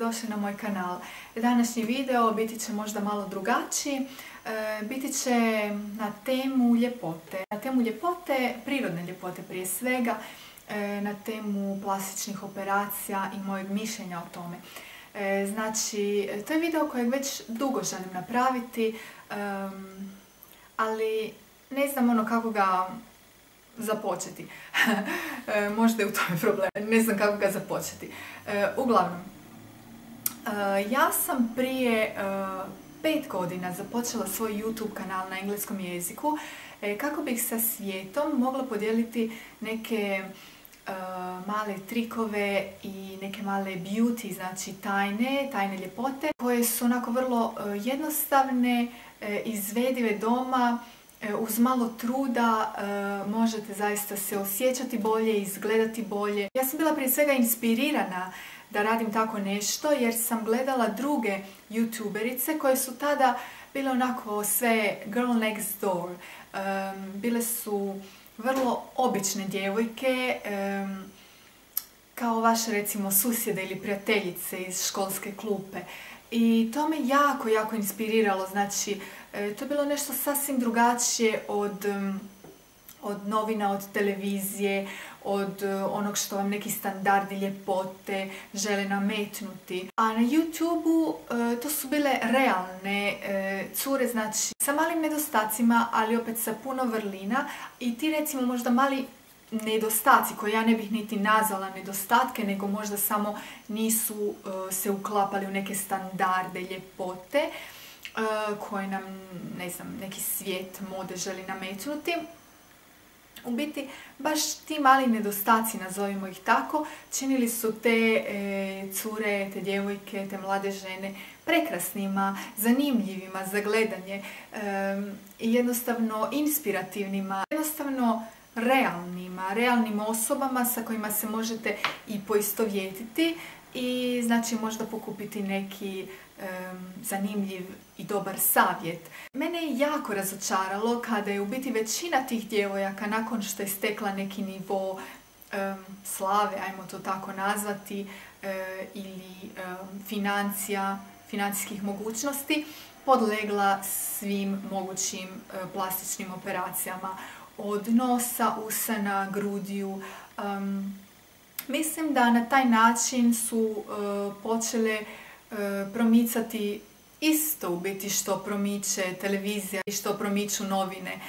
dobrodošli na moj kanal. Današnji video biti će možda malo drugačiji, biti će na temu ljepote. Na temu ljepote, prirodne ljepote prije svega, na temu plastičnih operacija i mojeg mišljenja o tome. Znači, to je video kojeg već dugo želim napraviti, ali ne znam kako ga započeti. Možda je u tome problem. Ne znam kako ga započeti. Uglavnom, ja sam prije 5 godina započela svoj YouTube kanal na engleskom jeziku kako bih sa svijetom mogla podijeliti neke male trikove i neke male beauty, znači tajne ljepote koje su onako vrlo jednostavne, izvedive doma. Uz malo truda možete zaista se osjećati bolje, izgledati bolje. Ja sam bila prije svega inspirirana da radim tako nešto jer sam gledala druge youtuberice koje su tada bile onako sve girl next door. Bile su vrlo obične djevojke, kao vaše recimo susjede ili prijateljice iz školske klupe. I to me jako inspiriralo, znači to je bilo nešto sasvim drugačije od novina, od televizije, od onog što vam neki standardi ljepote žele nametnuti. A na YouTube-u to su bile realne cure, znači sa malim nedostacima, ali opet sa puno vrlina i ti recimo možda mali nedostaci koje ja ne bih niti nazvala nedostatke, nego možda samo nisu se uklapali u neke standarde ljepote koje nam, ne znam, neki svijet mode želi nametnuti. U biti, baš ti mali nedostaci, nazovimo ih tako, činili su te cure, te djevojke, te mlade žene prekrasnima, zanimljivima za gledanje i jednostavno inspirativnima, jednostavno realnim osobama sa kojima se možete i poistovjetiti i znači možda pokupiti neki zanimljiv i dobar savjet. Mene je jako razočaralo kada je u biti većina tih djevojaka nakon što je stekla neki nivo slave, ajmo to tako nazvati, ili financijskih mogućnosti, podlegla svim mogućim plastičnim operacijama. Od nosa, usana, grudiju. Mislim da na taj način su počele promicati isto u biti što promiče televizija i što promiču novine.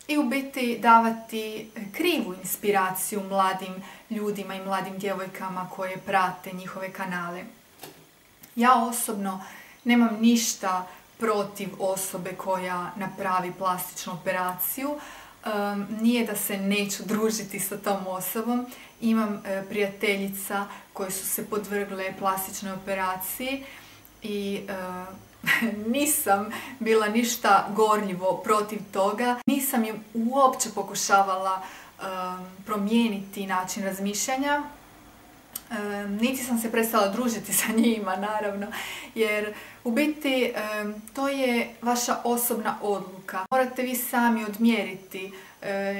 I u biti davati krivu inspiraciju mladim ljudima i mladim djevojkama koje prate njihove kanale. Ja osobno nemam ništa protiv osobe koja napravi plastičnu operaciju. Nije da se neću družiti sa tom osobom. Imam prijateljica koje su se podvrgle plastičnoj operaciji i nisam bila ništa gorljivo protiv toga. Nisam im uopće pokušavala promijeniti način razmišljanja. Niti sam se prestala družiti sa njima, naravno, jer u biti to je vaša osobna odluka. Morate vi sami odmjeriti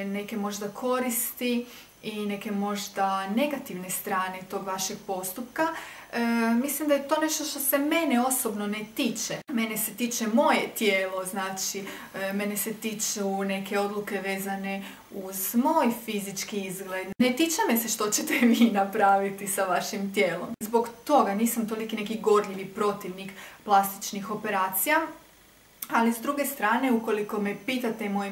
neke možda koristi i neke možda negativne strane tog vašeg postupka. Mislim da je to nešto što se mene osobno ne tiče. Mene se tiče moje tijelo, znači mene se tiču neke odluke vezane uz moj fizički izgled. Ne tiče me se što ćete vi napraviti sa vašim tijelom. Zbog toga nisam toliki neki gorljivi protivnik plastičnih operacija. Ali s druge strane, ukoliko me pitate moje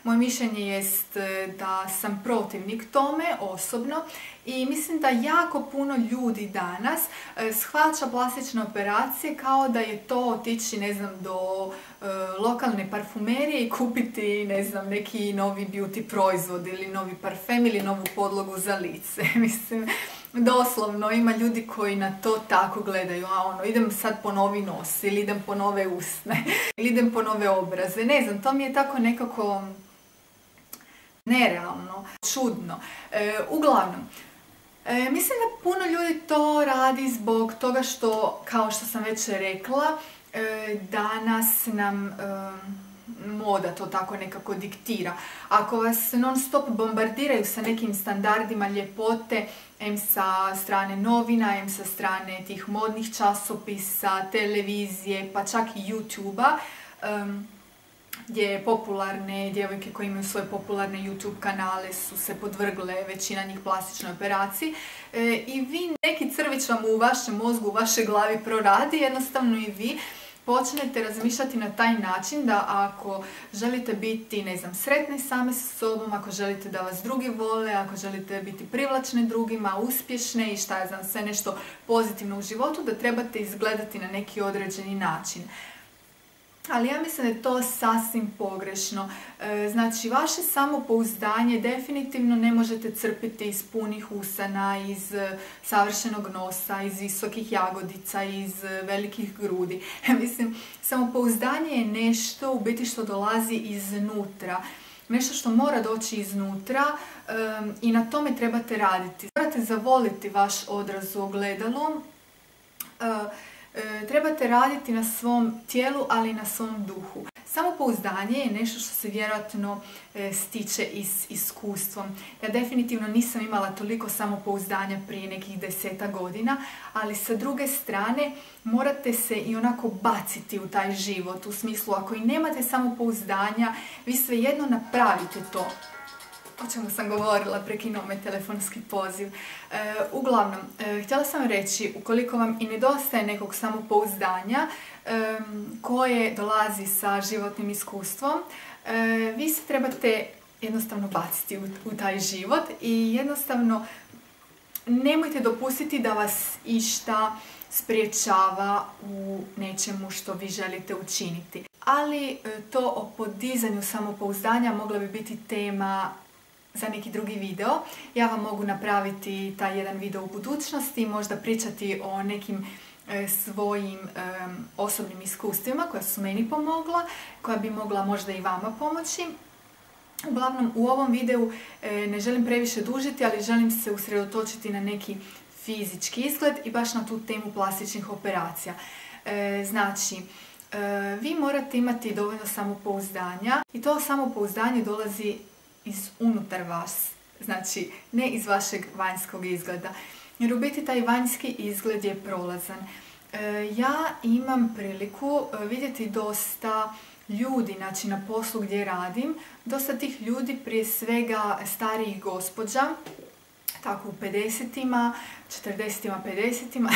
mišljenje jest da sam protivnik tome osobno i mislim da jako puno ljudi danas shvaća plastične operacije kao da je to otići, ne znam, do lokalne parfumerije i kupiti, ne znam, neki novi beauty proizvod ili novi parfem ili novu podlogu za lice. Mislim, doslovno ima ljudi koji na to tako gledaju, idem sad po novi nos ili idem po nove usne ili idem po nove obraze. Ne znam, to mi je tako nekako nerealno, čudno. Uglavnom, mislim da puno ljudi to radi zbog toga što, kao što sam već rekla, danas nam moda to tako nekako diktira. Ako vas non stop bombardiraju sa nekim standardima ljepote, em sa strane novina, em sa strane tih modnih časopisa, televizije, pa čak i YouTube-a, gdje popularne djevojke koje imaju svoje popularne YouTube kanale su se podvrgle, većina njih, plastičnoj operaciji, i vi, neki crvić vam u vašem mozgu, u vašoj glavi proradi, jednostavno i vi počnete razmišljati na taj način da ako želite biti, ne znam, sretni sami sa sobom, ako želite da vas drugi vole, ako želite biti privlačne drugima, uspješne i šta ja znam, sve nešto pozitivno u životu, da trebate izgledati na neki određeni način. Ali ja mislim da je to sasvim pogrešno. Znači, vaše samopouzdanje definitivno ne možete crpiti iz punih usana, iz savršenog nosa, iz visokih jagodica, iz velikih grudi. Mislim, samopouzdanje je nešto u biti što dolazi iznutra. Nešto što mora doći iznutra i na tome trebate raditi. Morate zavoliti vaš odraz u ogledalu. Trebate raditi na svom tijelu, ali i na svom duhu. Samopouzdanje je nešto što se vjerojatno stiče iskustvom. Ja definitivno nisam imala toliko samopouzdanja prije nekih 10 godina, ali sa druge strane morate se i onako baciti u taj život. U smislu, ako i nemate samopouzdanja, vi svejedno napravite to. O čemu sam govorila, prekinuo me telefonski poziv. Uglavnom, htjela sam reći, ukoliko vam i nedostaje nekog samopouzdanja koje dolazi sa životnim iskustvom, vi se trebate jednostavno baciti u taj život i jednostavno nemojte dopustiti da vas išta spriječava u nečemu što vi želite učiniti. Ali to o podizanju samopouzdanja mogla bi biti tema za neki drugi video. Ja vam mogu napraviti taj jedan video u budućnosti i možda pričati o nekim svojim osobnim iskustvima koja su meni pomogla, koja bi mogla možda i vama pomoći. Uglavnom, u ovom videu ne želim previše dužiti, ali želim se usredotočiti na neki fizički izgled i baš na tu temu plastičnih operacija. Znači, vi morate imati dovoljno samopouzdanja i to samopouzdanje dolazi iz unutar vas, znači ne iz vašeg vanjskog izgleda. Jer u biti taj vanjski izgled je prolazan. Ja imam priliku vidjeti dosta ljudi, znači na poslu gdje radim, dosta tih ljudi, prije svega starijih gospođa, tako u 50-ima, 40-ima, 50-ima,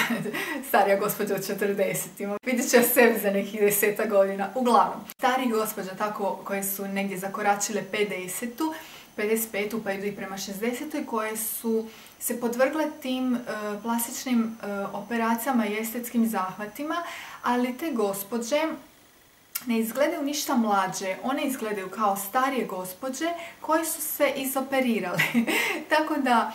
starija gospođa u 40-ima. Vidjet ću ja sebi za nekih 10 godina. Uglavnom, starih gospođa, tako koje su negdje zakoračile 50-u, 55-u pa idu i prema 60-oj, koje su se podvrgle tim plastičnim operacijama i estetskim zahvatima, ali te gospođe ne izgledaju ništa mlađe, one izgledaju kao starije gospođe koje su se izoperirale. Tako da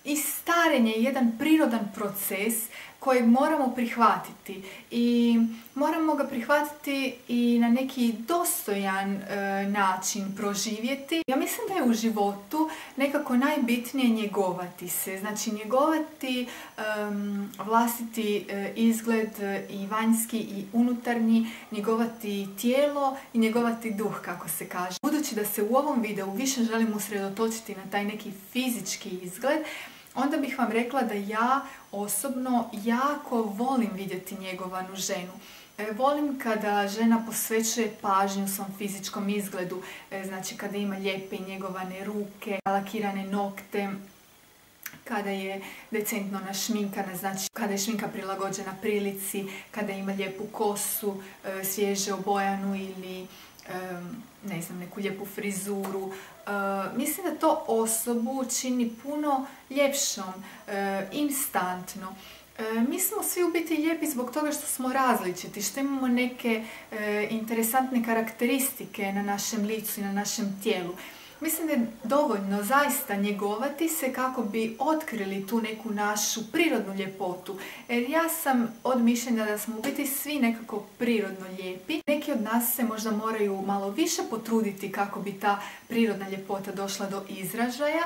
i starenje je jedan prirodan proces kojeg moramo prihvatiti i moramo ga prihvatiti i na neki dostojan način proživjeti. Ja mislim da je u životu nekako najbitnije njegovati se, znači njegovati vlastiti izgled i vanjski i unutarnji, njegovati tijelo i njegovati duh, kako se kaže. Budući da se u ovom videu više želim usredotočiti na taj neki fizički izgled, onda bih vam rekla da ja osobno jako volim vidjeti njegovanu ženu. Volim kada žena posvećuje pažnju svom fizičkom izgledu, znači kada ima lijepe njegovane ruke, lakirane nokte, kada je decentno našminkana, znači kada je šminka prilagođena prilici, kada ima lijepu kosu, svježe obojanu ili ne znam, neku lijepu frizuru. Mislim da to osobu čini puno ljepšom, instantno. Mi smo svi u biti lijepi zbog toga što smo različiti, što imamo neke interesantne karakteristike na našem licu i na našem tijelu. Mislim da je dovoljno zaista njegovati se kako bi otkrili tu neku našu prirodnu ljepotu. Jer ja sam od mišljenja da smo u biti svi nekako prirodno lijepi. Neki od nas se možda moraju malo više potruditi kako bi ta prirodna ljepota došla do izražaja.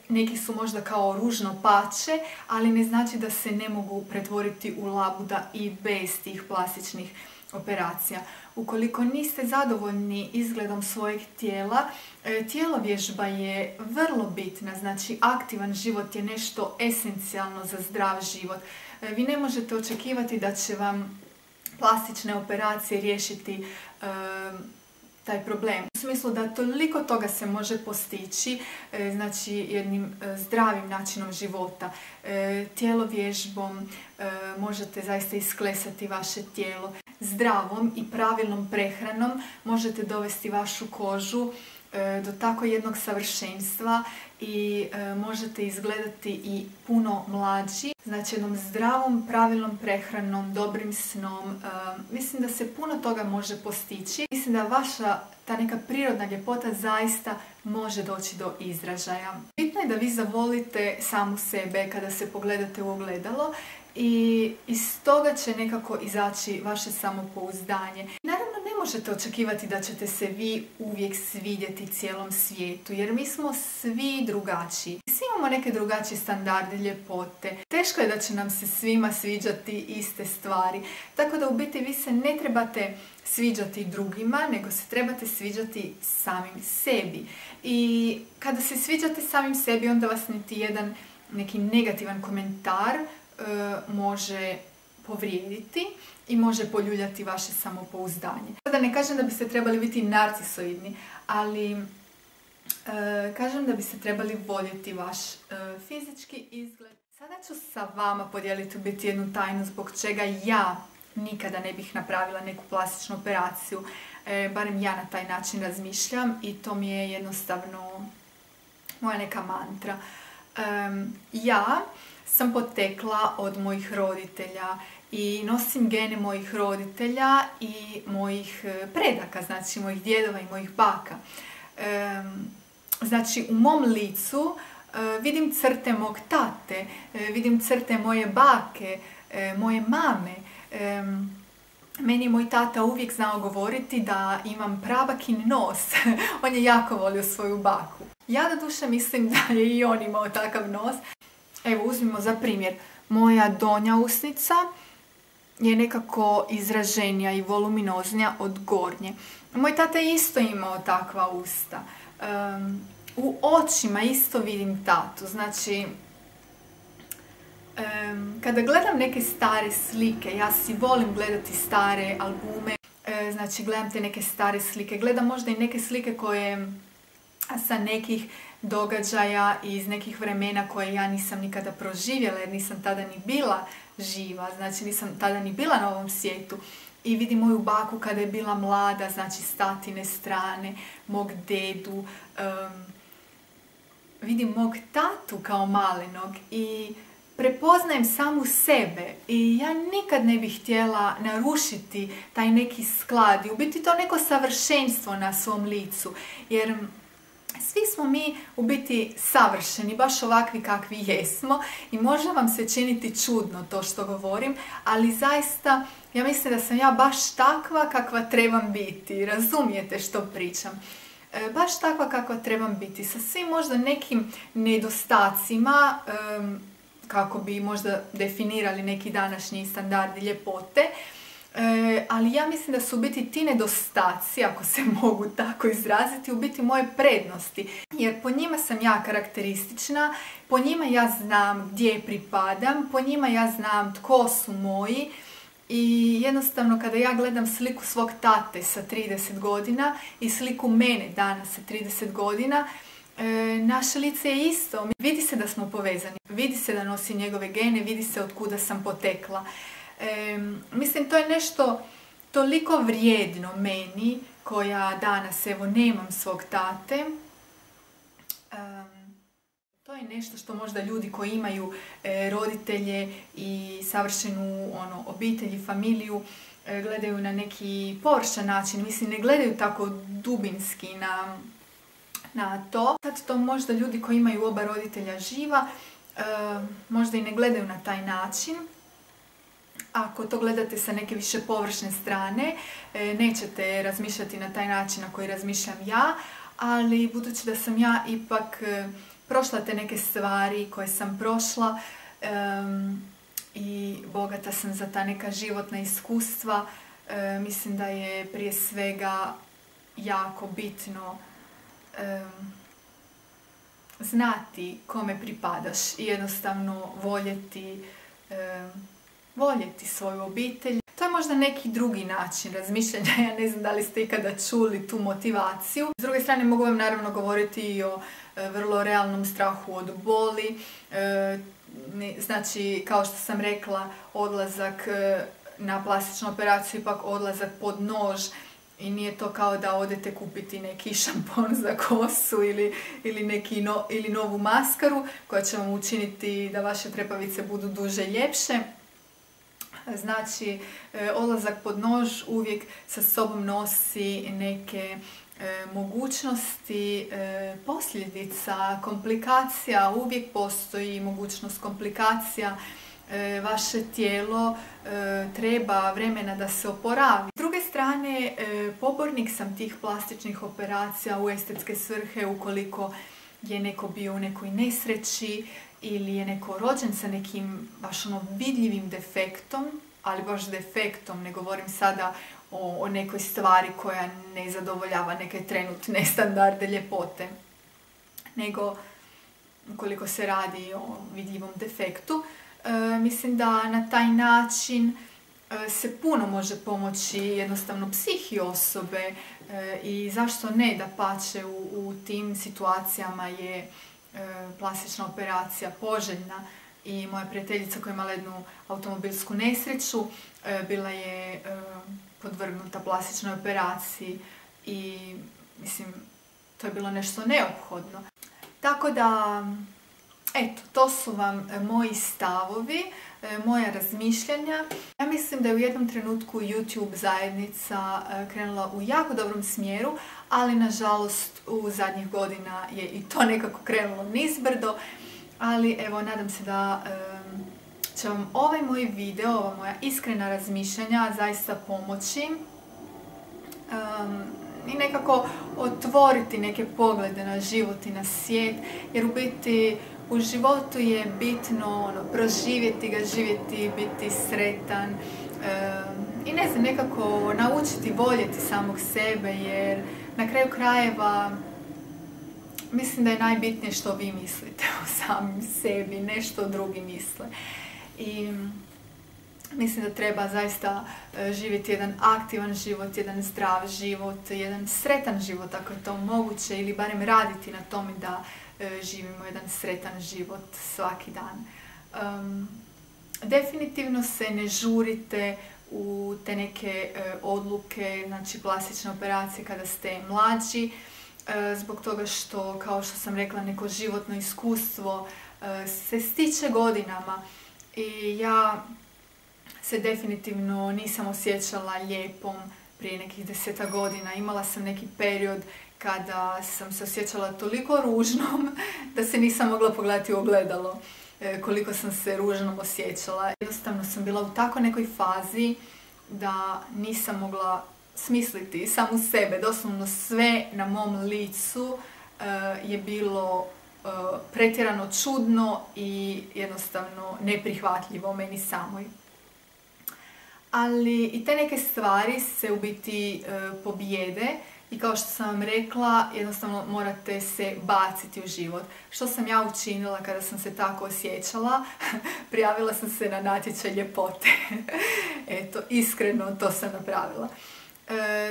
Neki su možda kao ružno pače, ali ne znači da se ne mogu pretvoriti u labuda i bez tih plastičnih operacija. Ukoliko niste zadovoljni izgledom svojeg tijela, tjelovježba je vrlo bitna, znači aktivan život je nešto esencijalno za zdrav život. Vi ne možete očekivati da će vam plastične operacije riješiti taj problem. U smislu da toliko toga se može postići, znači jednim zdravim načinom života. Tjelovježbom možete zaista isklesati vaše tijelo. Zdravom i pravilnom prehranom možete dovesti vašu kožu do tako jednog savršenstva i možete izgledati i puno mlađi. Znači jednom zdravom, pravilnom prehranom, dobrim snom. Mislim da se puno toga može postići. Mislim da vaša ta neka prirodna ljepota zaista može doći do izražaja. Bitno je da vi zavolite samu sebe kada se pogledate u ogledalo i iz toga će nekako izaći vaše samopouzdanje. Naravno, ne možete očekivati da ćete se vi uvijek svidjeti cijelom svijetu, jer mi smo svi drugačiji. Svi imamo neke drugačije standarde ljepote. Teško je da će nam se svima sviđati iste stvari. Tako da u biti vi se ne trebate sviđati drugima, nego se trebate sviđati samim sebi. I kada se sviđate samim sebi, onda vas niti jedan neki negativan komentar može povrijediti i može poljuljati vaše samopouzdanje. Sada ne kažem da biste trebali biti narcisoidni, ali kažem da biste trebali voljeti vaš fizički izgled. Sada ću sa vama podijeliti u biti jednu tajnu zbog čega ja nikada ne bih napravila neku plastičnu operaciju. Barem ja na taj način razmišljam i to mi je jednostavno moja neka mantra. Ja sam potekla od mojih roditelja i nosim gene mojih roditelja i mojih predaka, znači mojih djedova i mojih baka. Znači u mom licu vidim crte mog tate, vidim crte moje bake, moje mame. Meni je moj tata uvijek znao govoriti da imam prabakin nos. On je jako volio svoju baku. Ja doduše mislim da je i on imao takav nos. Evo, uzmimo za primjer. Moja donja usnica je nekako izraženija i voluminoznija od gornje. Moj tata je isto imao takva usta. U očima isto vidim tatu. Znači, kada gledam neke stare slike, ja si volim gledati stare albume, znači gledam te neke stare slike, gledam možda i neke slike koje sa nekih događaja i iz nekih vremena koje ja nisam nikada proživjela jer nisam tada ni bila živa, znači nisam tada ni bila na ovom svijetu. I vidim moju baku kada je bila mlada, znači s tatine strane, mog dedu, vidim mog tatu kao malenog i prepoznajem samu sebe i ja nikad ne bih htjela narušiti taj neki sklad i u biti to neko savršenstvo na svom licu, jer svi smo mi u biti savršeni, baš ovakvi kakvi jesmo i može vam se činiti čudno to što govorim, ali zaista ja mislim da sam ja baš takva kakva trebam biti, razumijete što pričam. Baš takva kakva trebam biti, sa svim možda nekim nedostacima, kako bi možda definirali neki današnji standardi ljepote, ali ja mislim da su u biti ti nedostaci, ako se mogu tako izraziti, u biti moje prednosti. Jer po njima sam ja karakteristična, po njima ja znam gdje pripadam, po njima ja znam tko su moji i jednostavno kada ja gledam sliku svog tate sa 30 godina i sliku mene danas sa 30 godina, naše lice je isto. Vidi se da smo povezani, vidi se da nosim njegove gene, vidi se od kuda sam potekla. Mislim, to je nešto toliko vrijedno meni, koja danas, evo, nemam svog tate. To je nešto što možda ljudi koji imaju roditelje i savršenu obitelj i familiju gledaju na neki površan način. Mislim, ne gledaju tako dubinski na to. Sad to možda ljudi koji imaju oba roditelja živa možda i ne gledaju na taj način. Ako to gledate sa neke više površne strane, nećete razmišljati na taj način na koji razmišljam ja, ali budući da sam ja ipak prošla te neke stvari koje sam prošla i bogata sam za ta neka životna iskustva, Mislim da je prije svega jako bitno znati kome pripadaš i jednostavno voljeti svoju obitelj. To je možda neki drugi način razmišljanja, ja ne znam da li ste ikada čuli tu motivaciju. S druge strane mogu vam naravno govoriti i o vrlo realnom strahu od boli. Znači, kao što sam rekla, odlazak na plastičnu operaciju, ipak odlazak pod nož i nije to kao da odete kupiti neki šampon za kosu ili novu maskaru koja će vam učiniti da vaše trepavice budu duže i ljepše. Znači, odlazak pod nož uvijek sa sobom nosi neke mogućnosti posljedica, komplikacija, uvijek postoji mogućnost komplikacija. Vaše tijelo treba vremena da se oporavi. S druge strane, pobornik sam tih plastičnih operacija u estetske svrhe ukoliko je neko bio u nekoj nesreći ili je neko rođen sa nekim baš vidljivim defektom, ali baš defektom, ne govorim sada o nekoj stvari koja ne zadovoljava neke trenutne standarde ljepote, nego ukoliko se radi o vidljivom defektu. Mislim da na taj način se puno može pomoći jednostavno psihi osobe i zašto ne, dapače u tim situacijama je plastična operacija poželjna. I moja prijateljica koja je imala jednu automobilsku nesreću bila je podvrgnuta plastičnoj operaciji i mislim to je bilo nešto neophodno. Tako da, eto, to su vam moji stavovi, moja razmišljanja. Ja mislim da je u jednom trenutku YouTube zajednica krenula u jako dobrom smjeru, ali nažalost u zadnjih godina je i to nekako krenulo nizbrdo. Ali evo, nadam se da će vam ovaj moj video, ova moja iskrena razmišljanja zaista pomoći i nekako otvoriti neke poglede na život i na svijet, jer u biti u životu je bitno proživjeti ga, živjeti, biti sretan i ne znam, nekako naučiti voljeti samog sebe, jer na kraju krajeva mislim da je najbitnije što vi mislite o samim sebi, ne što drugi misle. I mislim da treba zaista živjeti jedan aktivan život, jedan zdrav život, jedan sretan život ako je to moguće, ili barem raditi na tome da živimo jedan sretan život svaki dan. Definitivno se ne žurite u te neke odluke, znači plastične operacije kada ste mlađi, zbog toga što, kao što sam rekla, neko životno iskustvo se stiče godinama i ja se definitivno nisam osjećala lijepom prije nekih 10 godina. Imala sam neki period kada sam se osjećala toliko ružnom da se nisam mogla pogledati u ogledalo koliko sam se ružnom osjećala. Jednostavno sam bila u tako nekoj fazi da nisam mogla smisliti samu sebe. Doslovno sve na mom licu je bilo pretjerano čudno i jednostavno neprihvatljivo meni samoj. Ali i te neke stvari se u biti pobijede i kao što sam vam rekla, jednostavno morate se baciti u život. Što sam ja učinila kada sam se tako osjećala? Prijavila sam se na natječaj ljepote. Eto, iskreno to sam napravila.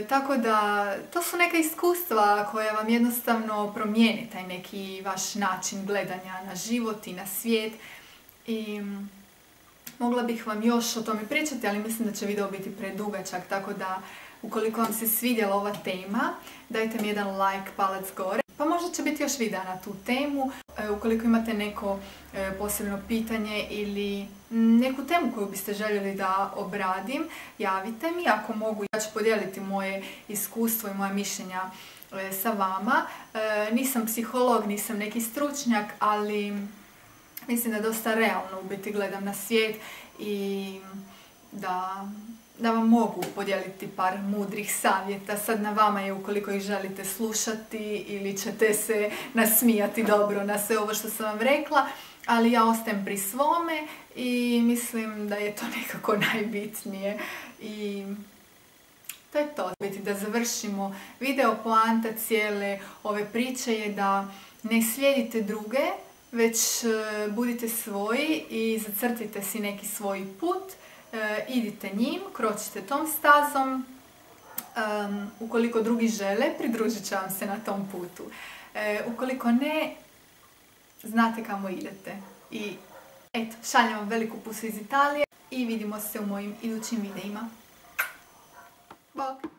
Tako da, to su neka iskustva koja vam jednostavno promijene taj neki vaš način gledanja na život i na svijet. I mogla bih vam još o tome pričati, ali mislim da će video biti predugačak, tako da ukoliko vam se svidjela ova tema, dajte mi jedan like, palac gore. Pa možda će biti još videa na tu temu. Ukoliko imate neko posebno pitanje ili neku temu koju biste željeli da obradim, javite mi. Ako mogu, ja ću podijeliti moje iskustvo i moja mišljenja sa vama. Nisam psiholog, nisam neki stručnjak, ali mislim da dosta realno u biti gledam na svijet i da vam mogu podijeliti par mudrih savjeta. Sad na vama je ukoliko ih želite slušati ili ćete se nasmijati dobro na sve ovo što sam vam rekla, ali ja ostajem pri svome i mislim da je to nekako najbitnije. I To je to. Da završimo video, poanta cijele ove priče je da ne slijedite druge, već budite svoji i zacrtite si neki svoj put, idite njim, kročite tom stazom. Ukoliko drugi žele, pridružit će vam se na tom putu. Ukoliko ne, znate kamo idete. I eto, šaljem vam veliku pusu iz Italije i vidimo se u mojim idućim videima. Bog!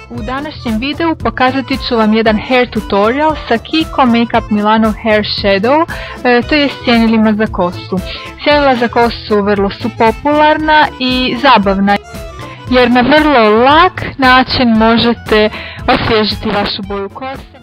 U današnjem videu pokazati ću vam jedan hair tutorial sa Kiko Makeup Milano Hair Shadow, to je sjenilima za kosu. Sjenila za kosu vrlo su popularna i zabavna, jer na vrlo lak način možete osvježiti vašu boju kose.